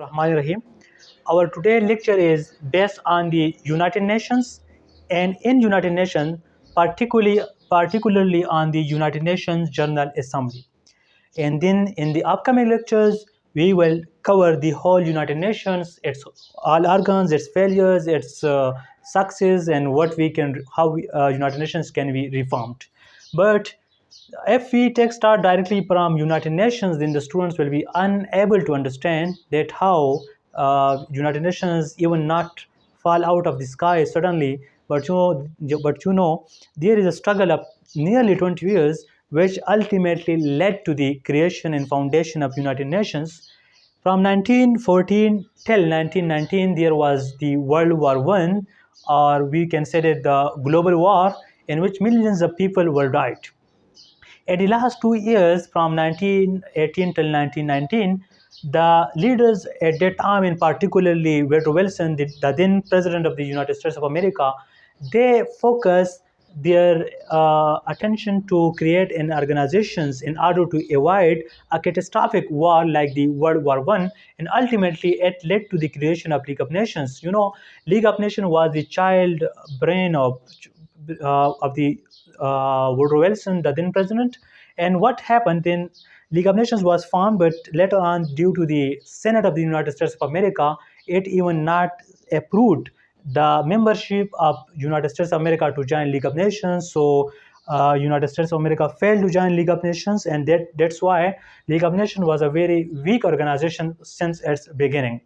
Rahman Rahim. Our today lecture is based on the United Nations and in United Nations, particularly on the United Nations General Assembly. And then in the upcoming lectures, we will cover the whole United Nations, its all organs, its failures, its success, and how United Nations can be reformed. But if we take start directly from United Nations, then the students will be unable to understand that how United Nations even not fall out of the sky suddenly, but there is a struggle of nearly 20 years, which ultimately led to the creation and foundation of United Nations. From 1914 till 1919, there was the World War I, or we can say that the global war, in which millions of people were died. In the last 2 years, from 1918 till 1919, the leaders at that time, in particularly Woodrow Wilson, the then president of the United States of America, they focused their attention to create an organizations in order to avoid a catastrophic war like the World War One, and ultimately it led to the creation of League of Nations. League of Nations was the child brain of the Woodrow Wilson, the then president. And what happened then? League of Nations was formed, but later on, due to the Senate of the United States of America, it even not approved the membership of United States of America to join League of Nations. So United States of America failed to join League of Nations, and that's why League of Nations was a very weak organization since its beginning.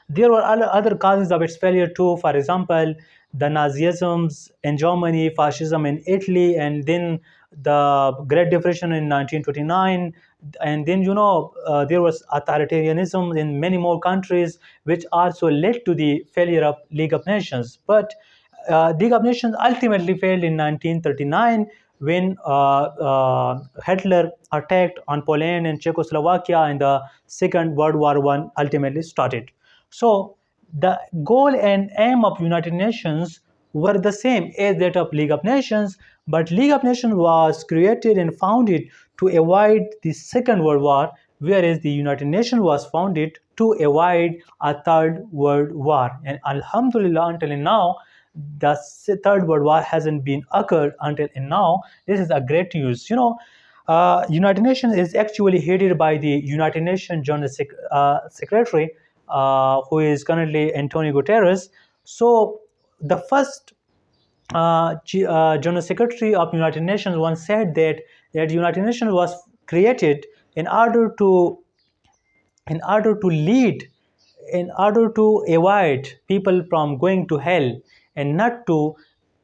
There were other causes of its failure too. For example, the Nazism in Germany, fascism in Italy, and then the Great Depression in 1929. And then, there was authoritarianism in many more countries, which also led to the failure of League of Nations. But League of Nations ultimately failed in 1939 when Hitler attacked on Poland and Czechoslovakia, and the Second World War One ultimately started. So the goal and aim of United Nations were the same as that of League of Nations, but League of Nations was created and founded to avoid the Second World War, whereas the United Nations was founded to avoid a Third World War. And Alhamdulillah, until now, the Third World War hasn't been occurred until now. This is a great news. United Nations is actually headed by the United Nations General Secretary, who is currently Antonio Guterres. So the first General Secretary of United Nations once said that United Nations was created in order to lead, in order to avoid people from going to hell, and not to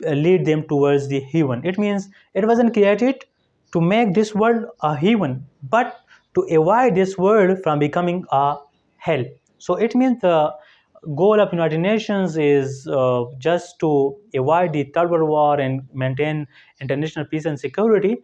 lead them towards the heaven. It means it wasn't created to make this world a heaven, but to avoid this world from becoming a hell. So it means the goal of United Nations is just to avoid the third world war and maintain international peace and security.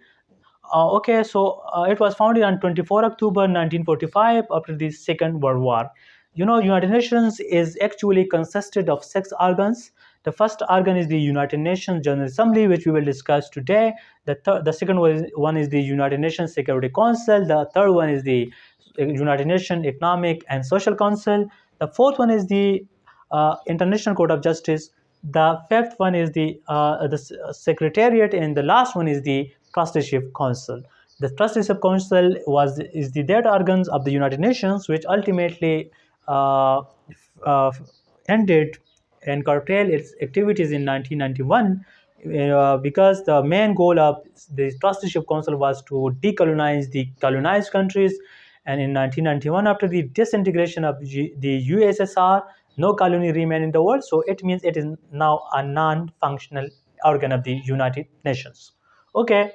Okay, so it was founded on 24 October 1945 after the Second World War. United Nations is actually consisted of six organs. The first organ is the United Nations General Assembly, which we will discuss today. The second one is the United Nations Security Council. The third one is the United Nations Economic and Social Council. The fourth one is the International Court of Justice. The fifth one is the Secretariat, and the last one is the Trusteeship Council. The Trusteeship Council is the dead organs of the United Nations, which ultimately uh, ended and curtailed its activities in 1991, because the main goal of the Trusteeship Council was to decolonize the colonized countries. And in 1991, after the disintegration of the USSR, no colony remained in the world. So it means it is now a non-functional organ of the United Nations. Okay,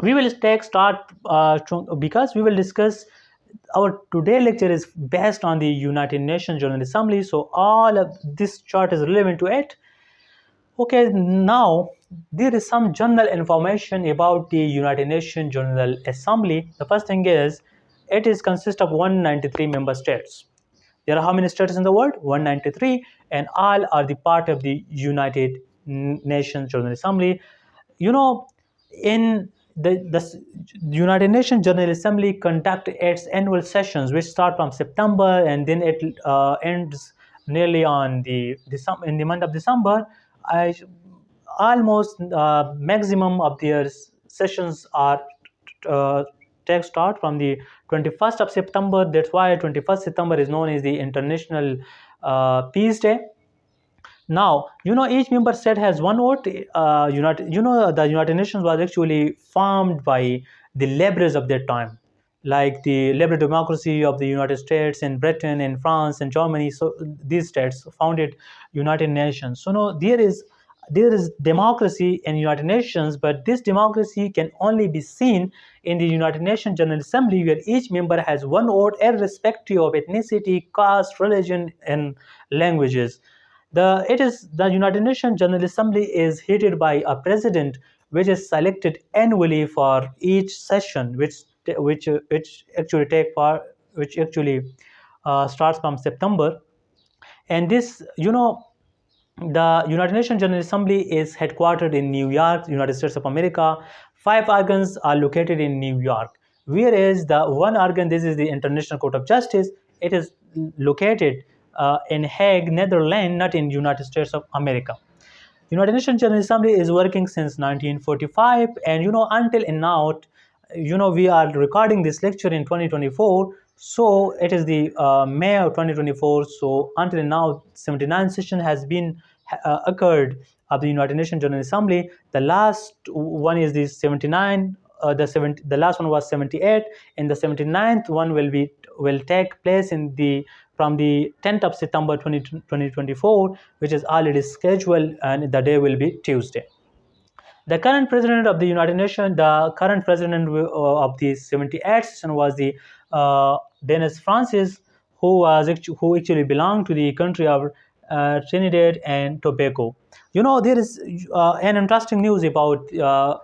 we will take start because we will discuss. Our today lecture is based on the United Nations General Assembly, so all of this chart is relevant to it. Okay, now there is some general information about the United Nations General Assembly. The first thing is it is consist of 193 member states. There are how many states in the world? 193, and all are the part of the United Nations General Assembly. You know, in the United Nations General Assembly conduct its annual sessions, which start from September and then it ends nearly on in the month of December. I, Almost maximum of their sessions are uh, take start from the 21st of September. That's why 21st September is known as the International Peace Day. Now, each member state has one vote. The United Nations was actually formed by the laborers of their time, like the liberal democracy of the United States and Britain and France and Germany. So these states founded United Nations. So no, there is democracy in United Nations, but this democracy can only be seen in the United Nations General Assembly, where each member has one vote, irrespective of ethnicity, caste, religion, and languages. The United Nations General Assembly is headed by a president, which is selected annually for each session, which actually take part, which actually starts from September. And this, the United Nations General Assembly is headquartered in New York, United States of America. Five organs are located in New York, whereas the one organ, this is the International Court of Justice, it is located in Hague, Netherlands, not in United States of America. United Nations General Assembly is working since 1945, and until now, we are recording this lecture in 2024, so it is the May of 2024. So until now, 79 session has been occurred of the United Nations General Assembly. The last one is the 79. The last one was 78, and the 79th one will take place in the from the 10th of September 2024, which is already scheduled, and the day will be Tuesday. The current president of the United Nations, the current president of the 78th session was the Dennis Francis, who actually belonged to the country of Trinidad and Tobago. There is an interesting news about the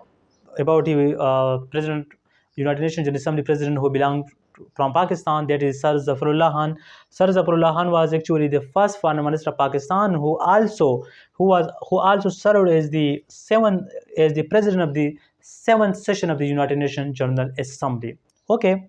president, United Nations General Assembly president who belonged from Pakistan, that is Sir Zafarullah Khan. Sir Zafarullah Khan was actually the first foreign minister of Pakistan who also served as the president of the seventh session of the United Nations General Assembly. Okay.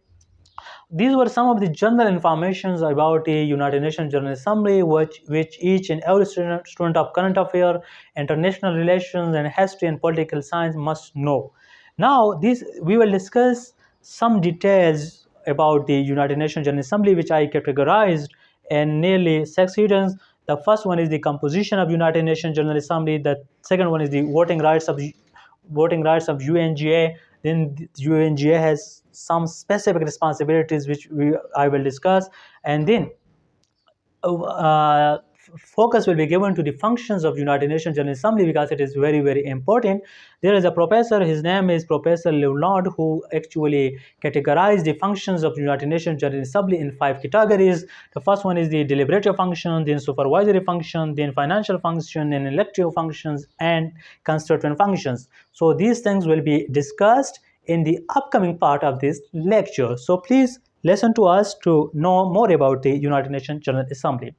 These were some of the general informations about the United Nations General Assembly, which each and every student of current affairs, international relations, and history and political science must know. Now, we will discuss some details about the United Nations General Assembly, which I categorized in nearly six headings. The first one is the composition of United Nations General Assembly. The second one is the voting rights of UNGA. Then UNGA has some specific responsibilities which I will discuss, and then uh, focus will be given to the functions of United Nations General Assembly, because it is very, very important. There is a professor, his name is Professor Leonard, who actually categorized the functions of United Nations General Assembly in five categories. The first one is the deliberative function, then supervisory function, then financial function, then elective functions, and constituent functions. So these things will be discussed in the upcoming part of this lecture. So please listen to us to know more about the United Nations General Assembly.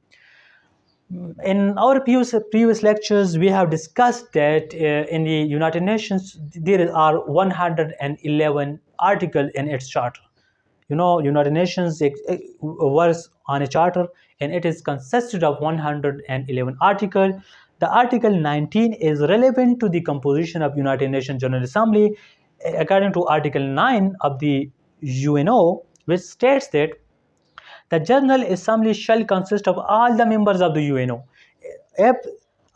In our previous lectures, we have discussed that in the United Nations, there are 111 articles in its charter. United Nations works on a charter, and it is consisted of 111 articles. The Article 19 is relevant to the composition of United Nations General Assembly, according to Article 9 of the UNO, which states that the General Assembly shall consist of all the members of the UNO. If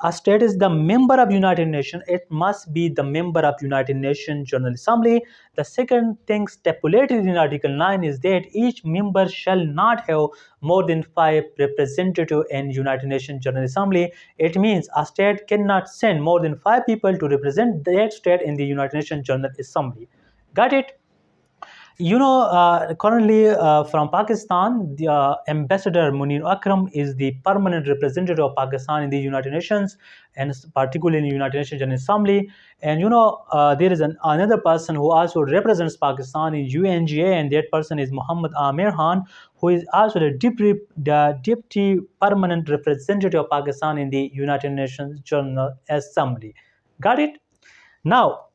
a state is the member of United Nations, it must be the member of United Nations General Assembly. The second thing stipulated in Article 9 is that each member shall not have more than 5 representatives in United Nations General Assembly. It means a state cannot send more than 5 people to represent that state in the United Nations General Assembly. Got it? Currently from Pakistan, the Ambassador Munir Akram is the permanent representative of Pakistan in the United Nations, and particularly in the United Nations General Assembly. And there is another person who also represents Pakistan in UNGA, and that person is Muhammad Amir Khan, who is also the deputy permanent representative of Pakistan in the United Nations General Assembly. Got it? Now,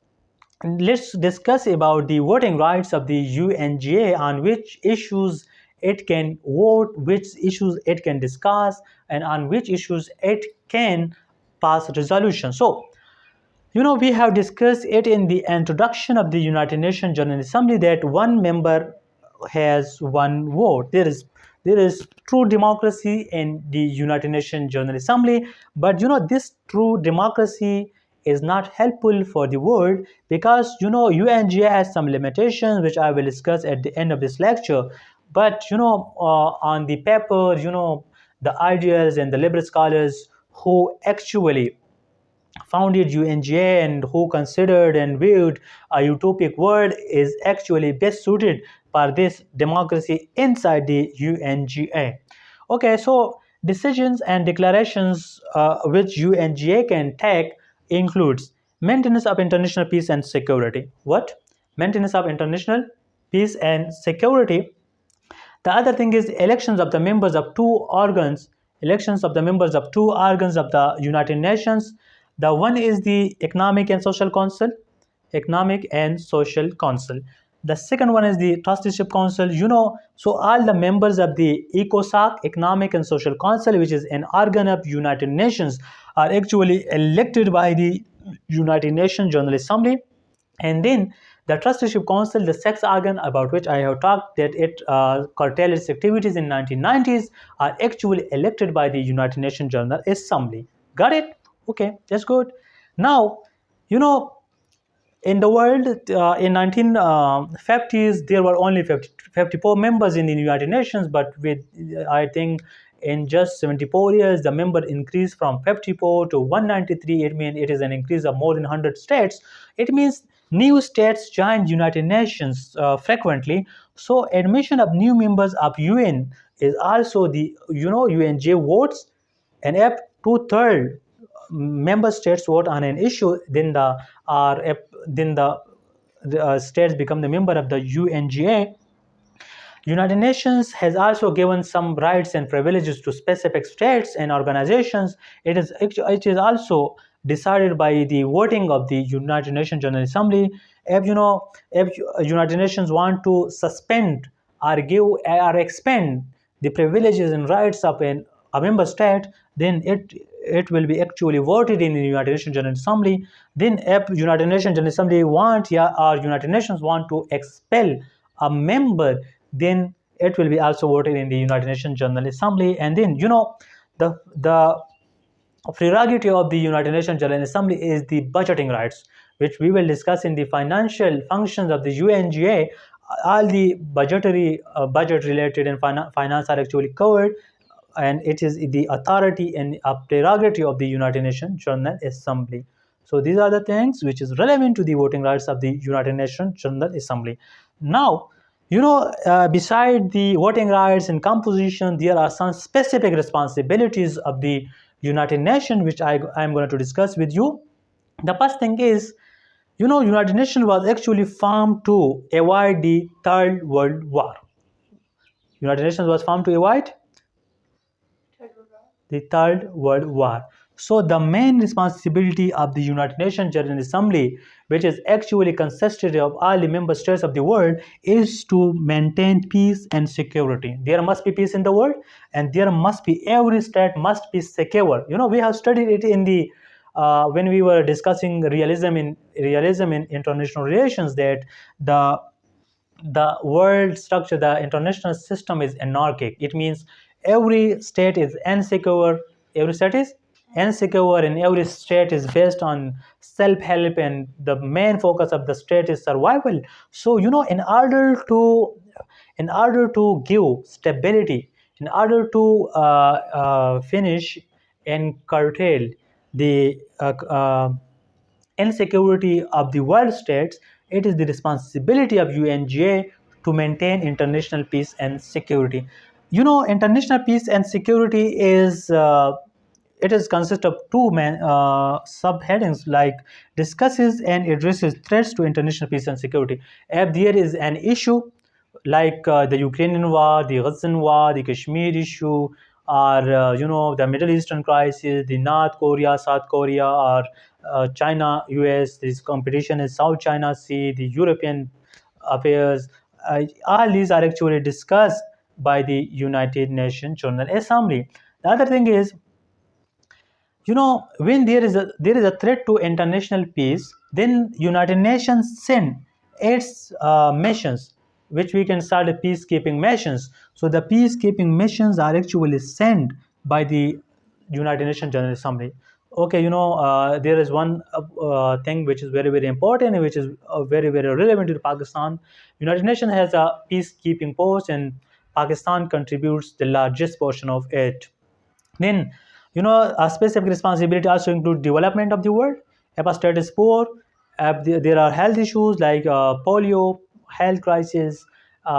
let's discuss about the voting rights of the UNGA, on which issues it can vote, which issues it can discuss, and on which issues it can pass resolution. So, we have discussed it in the introduction of the United Nations General Assembly that one member has one vote. There is true democracy in the United Nations General Assembly, but this true democracy is not helpful for the world, because UNGA has some limitations which I will discuss at the end of this lecture. But on the paper, the ideas and the liberal scholars who actually founded UNGA and who considered and viewed a utopic world is actually best suited for this democracy inside the UNGA. Okay, so decisions and declarations which UNGA can take includes maintenance of international peace and security. What? Maintenance of international peace and security. The other thing is elections of the members of two organs of the United Nations. The one is the Economic and Social Council. The second one is the Trusteeship Council. So all the members of the ECOSOC, Economic and Social Council, which is an organ of United Nations, are actually elected by the United Nations General Assembly. And then the Trusteeship Council, the sex organ about which I have talked, that it curtailed its activities in 1990s, are actually elected by the United Nations General Assembly. Got it? Okay, that's good. Now, you know, in the world, in 1950s, there were only 54 members in the United Nations, but with, I think, in just 74 years, the number increased from 54 to 193. It means it is an increase of more than 100 states. It means new states join United Nations frequently. So admission of new members of UN is also the, UNJ votes, and if two-thirds member states vote on an issue, then the states become the member of the UNGA. United Nations has also given some rights and privileges to specific states and organizations. It is also decided by the voting of the United Nations General Assembly. If United Nations want to suspend or give or expand the privileges and rights of a member state, then it will be actually voted in the United Nations General Assembly. Then if United Nations General Assembly or United Nations want to expel a member, then it will be also voted in the United Nations General Assembly. And then the prerogative of the United Nations General Assembly is the budgeting rights, which we will discuss in the financial functions of the UNGA. All the budget related and finance are actually covered, and it is the authority and prerogative of the United Nations General Assembly. So these are the things which is relevant to the voting rights of the United Nations General Assembly. Now, beside the voting rights and composition, there are some specific responsibilities of the United Nations, which I am going to discuss with you. The first thing is, United Nations was actually formed to avoid the Third World War. United Nations was formed to avoid the Third World War. So the main responsibility of the United Nations General Assembly, which is actually consisted of all the member states of the world, is to maintain peace and security. There must be peace in the world, and there must be, every state must be secure. We have studied it in the when we were discussing realism in international relations, that the world structure, the international system is anarchic. It means every state is insecure, and every state is based on self-help, and the main focus of the state is survival. So in order to give stability, in order to finish and curtail the insecurity of the world states, it is the responsibility of UNGA to maintain international peace and security. International peace and security it is consist of two main subheadings, like discusses and addresses threats to international peace and security. If there is an issue like the Ukrainian war, the Gazan war, the Kashmir issue, or the Middle Eastern crisis, the North Korea, South Korea, or China, US. This competition in South China Sea, the European affairs. All these are actually discussed by the United Nations General Assembly. The other thing is, when there is a threat to international peace, then United Nations send its missions, which we can start a peacekeeping missions. So the peacekeeping missions are actually sent by the United Nations General Assembly. Okay, there is one thing which is very very important, which is very very relevant to Pakistan. United Nations has a peacekeeping post, and Pakistan contributes the largest portion of it. Then, a specific responsibility also include development of the world. If a state is poor, if there are health issues like polio, health crisis,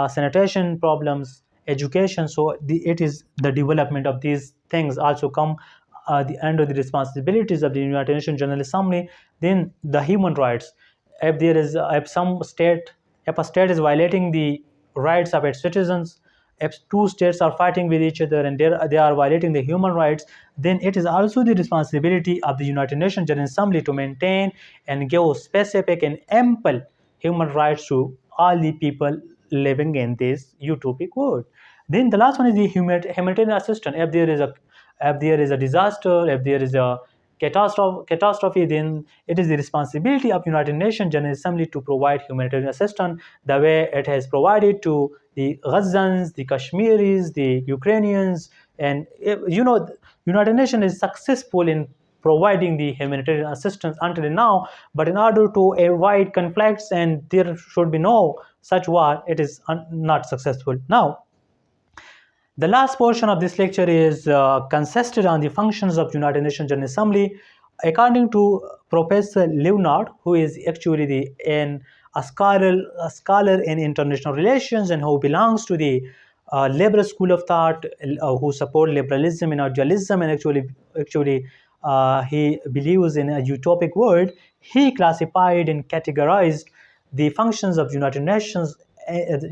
sanitation problems, education. So it is the development of these things also come the under the responsibilities of the United Nations General Assembly. Then the human rights. If there is if a state is violating the rights of its citizens, if two states are fighting with each other and they are violating the human rights, then it is also the responsibility of the United Nations General Assembly to maintain and give specific and ample human rights to all the people living in this utopic world. Then the last one is the humanitarian assistance. If there is a disaster, if there is a catastrophe, then it is the responsibility of United Nations General Assembly to provide humanitarian assistance the way it has provided to the Gazans, the Kashmiris, the Ukrainians, and United Nations is successful in providing the humanitarian assistance until now. But in order to avoid conflicts and there should be no such war, it is not successful. Now, the last portion of this lecture is consisted on the functions of United Nations General Assembly. According to Professor Leonard, who is actually a scholar in international relations and who belongs to the liberal school of thought, who support liberalism and idealism, and actually he believes in a utopic world. He classified and categorized the functions of United Nations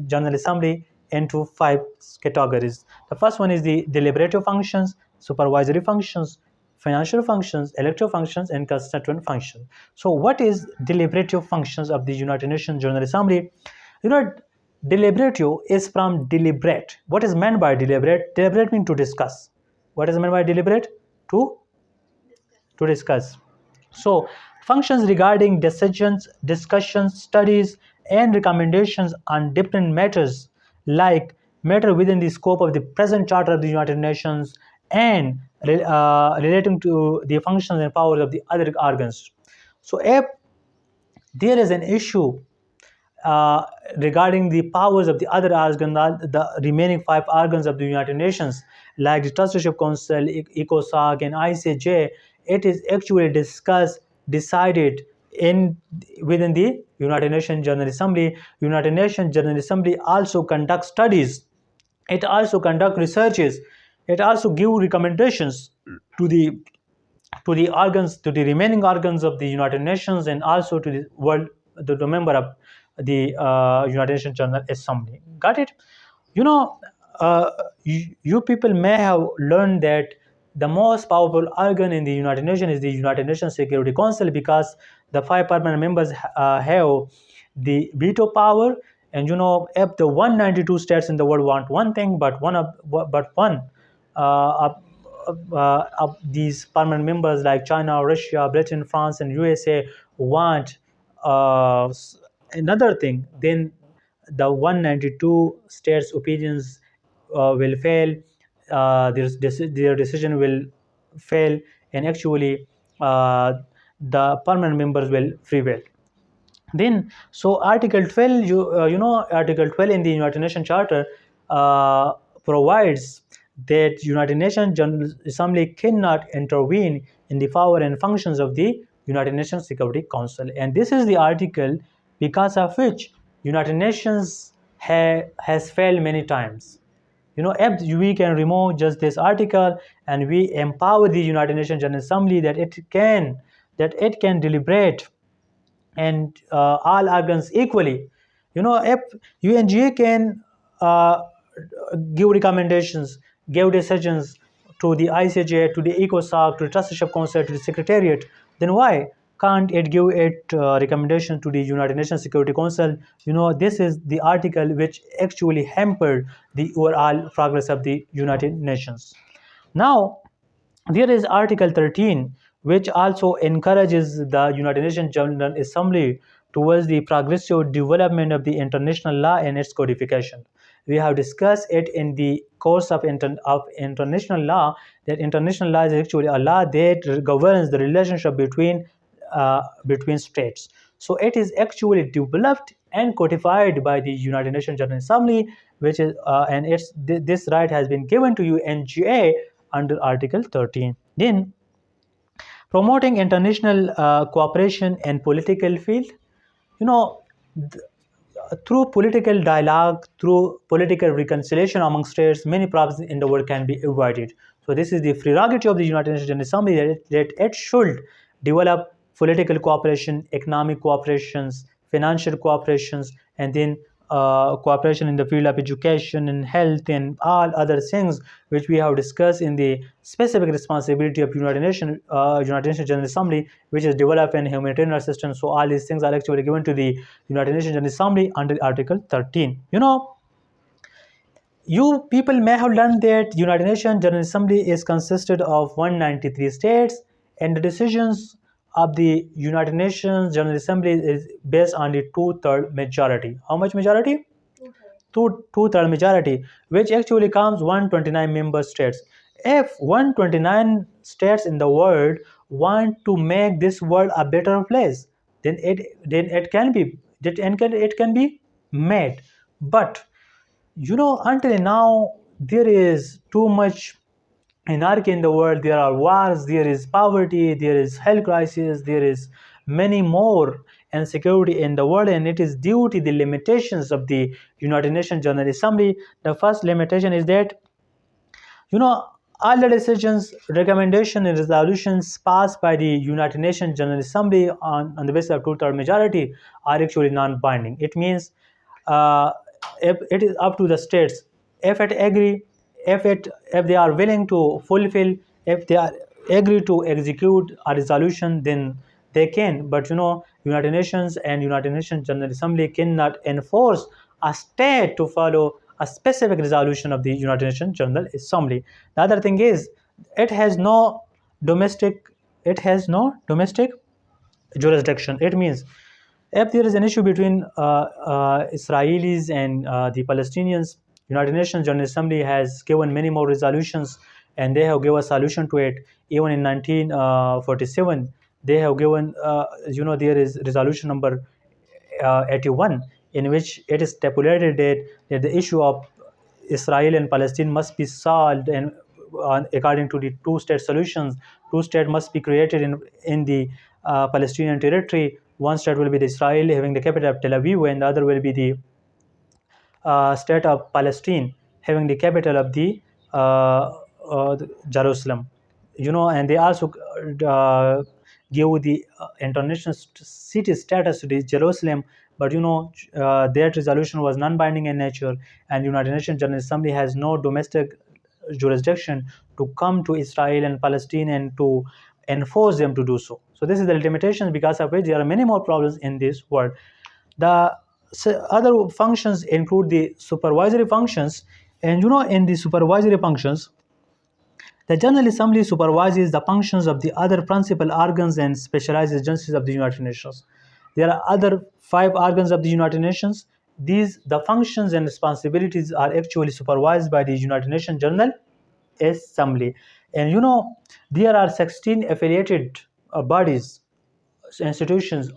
General Assembly into five categories. The first one is the deliberative functions, supervisory functions, financial functions, electoral functions, and constituent functions. So, what is deliberative functions of the United Nations General Assembly? You know, deliberative is from deliberate. What is meant by deliberate? Deliberate means to discuss. What is meant by deliberate? To discuss. So, functions regarding decisions, discussions, studies, and recommendations on different matters, like matter within the scope of the present Charter of the United Nations and relating to the functions and powers of the other organs. So, if there is an issue uh, regarding the powers of the other organs, the remaining five organs of the United Nations, like the Trusteeship Council, ECOSOC, and ICJ, it is actually discussed, decided in within the United Nations General Assembly. United Nations General Assembly also conducts studies. It also conducts researches. It also gives recommendations to the organs, to the remaining organs of the United Nations, and also to the world, the member of the United Nations General Assembly. Got it? You know, you people may have learned that the most powerful organ in the United Nations is the United Nations Security Council, because the five permanent members have the veto power. And if the 192 states in the world want one thing, but one of these permanent members like China, Russia, Britain, France, and USA want uh, another thing, then the 192 states' opinions will fail. Their decision will fail, and actually, the permanent members will prevail. Then, so Article 12, Article 12 in the United Nations Charter provides that United Nations General Assembly cannot intervene in the power and functions of the United Nations Security Council. And this is the article because of which United Nations has failed many times. If we can remove just this article and we empower the United Nations General Assembly that it can deliberate and all organs equally. If UNGA can give recommendations, give decisions, to the ICJ, to the ECOSOC, to the Trusteeship Council, to the Secretariat, then why can't it give it recommendation to the United Nations Security Council? This is the article which actually hampered the overall progress of the United Nations. Now, there is Article 13, which also encourages the United Nations General Assembly towards the progressive development of the international law and its codification. We have discussed it in the course of international law, that international law is actually a law that governs the relationship between states. So it is actually developed and codified by the United Nations General Assembly, which is and this right has been given to UNGA under Article 13. Then, promoting international cooperation and political field. You know, through political dialogue, through political reconciliation among states, many problems in the world can be avoided. So this is the prerogative of the United Nations General Assembly, that it should develop political cooperation, economic cooperations, financial cooperations, and then cooperation in the field of education and health and all other things which we have discussed in the specific responsibility of United Nations General Assembly, which is developing humanitarian assistance. So all these things are actually given to the United Nations General Assembly under Article 13. You people may have learned that United Nations General Assembly is consisted of 193 states, and the decisions of the United Nations General Assembly is based on the two-third majority. How much majority? Two-third majority, which actually comes 129 member states. If 129 states in the world want to make this world a better place, then it can be made. But until now, there is too much anarchy in the world. There are wars, there is poverty, there is health crisis, there is many more insecurity in the world, and it is due to the limitations of the United Nations General Assembly. The first limitation is that you know, all the decisions, recommendations, and resolutions passed by the United Nations General Assembly on the basis of two-third majority are actually non-binding. It means uh, if it is up to the states, if it agree, if they are willing to fulfill, if they are agree to execute a resolution, then they can. But United Nations and United Nations General Assembly cannot enforce a state to follow a specific resolution of the United Nations General Assembly. The other thing is, it has no domestic it has no domestic jurisdiction. It means if there is an issue between Israelis and the Palestinians, United Nations General Assembly has given many more resolutions, and they have given a solution to it. Even in 1947, they have given, there is resolution number 81, in which it is stipulated that the issue of Israel and Palestine must be solved, and according to the two-state solutions, two states must be created in the Palestinian territory. One state will be the Israel, having the capital of Tel Aviv, and the other will be the state of Palestine, having the capital of Jerusalem. And they also give the international city status to the Jerusalem. But that resolution was non-binding in nature, and United Nations General Assembly has no domestic jurisdiction to come to Israel and Palestine and to enforce them to do so. So this is the limitation, because of which there are many more problems in this world. The other functions include the supervisory functions, and in the supervisory functions, the General Assembly supervises the functions of the other principal organs and specialized agencies of the United Nations. There are other 5 organs of the United Nations. The functions and responsibilities are actually supervised by the United Nations General Assembly. And there are 16 affiliated bodies, institutions,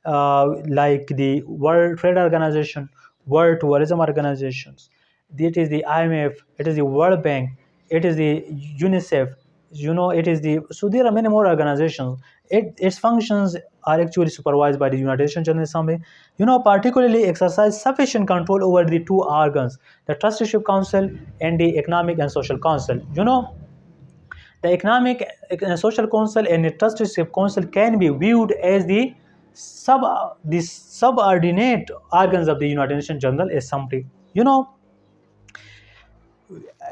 like the World Trade Organization, World Tourism Organizations. It is the IMF, it is the World Bank, it is the UNICEF. It is the so there are many more organizations. Its functions are actually supervised by the United Nations General Assembly. Particularly exercise sufficient control over the 2 organs, the Trusteeship Council and the Economic and Social Council. The Economic and Social Council and the Trusteeship Council can be viewed as sub the subordinate organs of the United Nations General Assembly.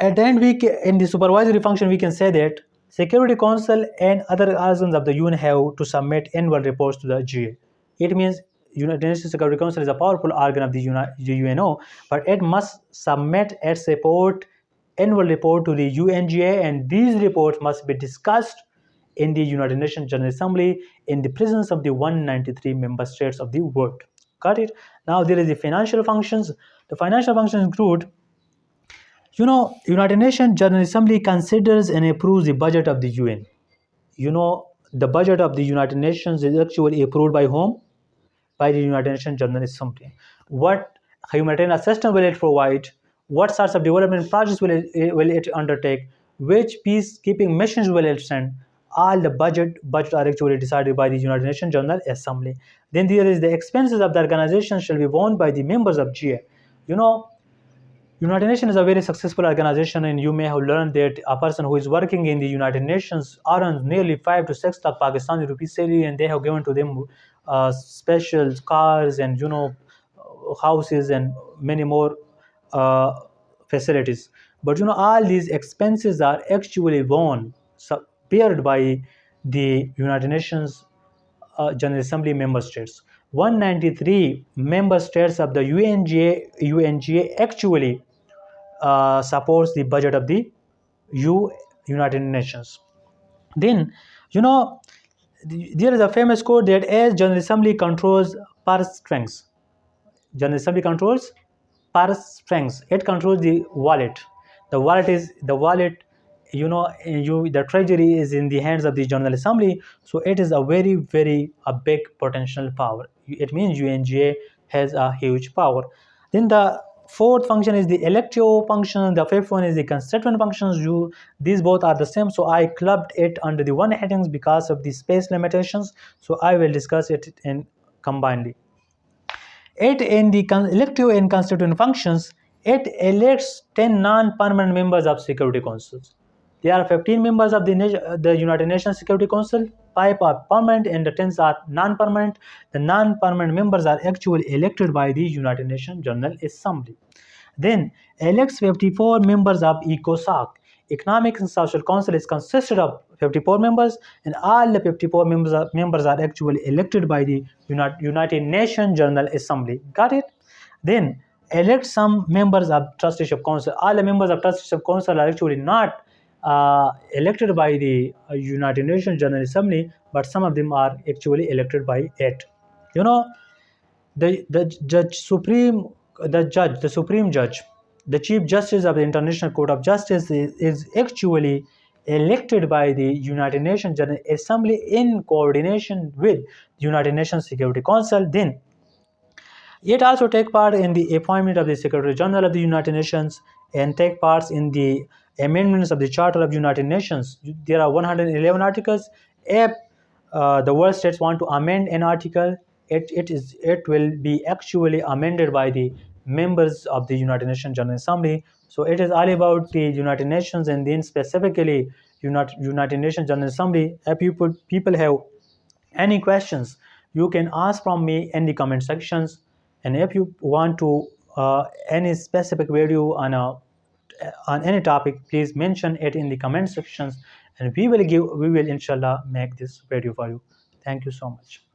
At the end, in the supervisory function, we can say that Security Council and other organs of the UN have to submit annual reports to the GA. It means United Nations Security Council is a powerful organ of the UNO, but it must submit its annual report to the UNGA, and these reports must be discussed in the United Nations General Assembly in the presence of the 193 member states of the world. Got it? Now there is the financial functions. The financial functions include, United Nations General Assembly considers and approves the budget of the UN. The budget of the United Nations is actually approved by whom? By the United Nations General Assembly. What humanitarian assistance will it provide? What sorts of development projects will it undertake? Which peacekeeping missions will it send? All the budget are actually decided by the United Nations General Assembly. Then there is the expenses of the organization shall be borne by the members of GA. You know, United Nations is a very successful organization, and you may have learned that a person who is working in the United Nations earns nearly 5 to 6 lakh Pakistani rupees salary, and they have given to them special cars and houses and many more uh, facilities. But all these expenses are actually borne, bared by the United Nations General Assembly member states. 193 member states of the UNGA actually supports the budget of the United Nations. Then, you know, there is a famous quote that as General Assembly controls purse strings, General Assembly controls purse strings. It controls the wallet. The wallet. The treasury is in the hands of the General Assembly. So it is a very, very a big potential power. It means UNGA has a huge power. Then the fourth function is the elective function. The fifth one is the constituent functions. These both are the same. So I clubbed it under the one headings because of the space limitations. So I will discuss it in combinedly. It in the elective and constituent functions, it elects 10 non-permanent members of Security Councils. There are 15 members of the United Nations Security Council, 5 are permanent and the 10 are non-permanent. The non-permanent members are actually elected by the United Nations General Assembly. Then elects 54 members of ECOSOC. Economic and Social Council is consisted of 54 members, and all the 54 members are actually elected by the United Nations General Assembly. Got it? Then elect some members of Trusteeship Council. All the members of Trusteeship Council are actually not elected by the United Nations General Assembly, but some of them are actually elected by it. You know, the supreme judge, the chief justice of the International Court of Justice is actually elected by the United Nations General Assembly in coordination with the United Nations Security Council. Then it also take part in the appointment of the Secretary General of the United Nations and take parts in the amendments of the Charter of United Nations. There are 111 articles. If the world states want to amend an article, it will be actually amended by the members of the United Nations General Assembly. So it is all about the United Nations, and then specifically United Nations General Assembly. If people have any questions, you can ask from me in the comment sections, and if you want to any specific video on any topic, please mention it in the comment sections, and we will inshallah make this video for you. Thank you so much.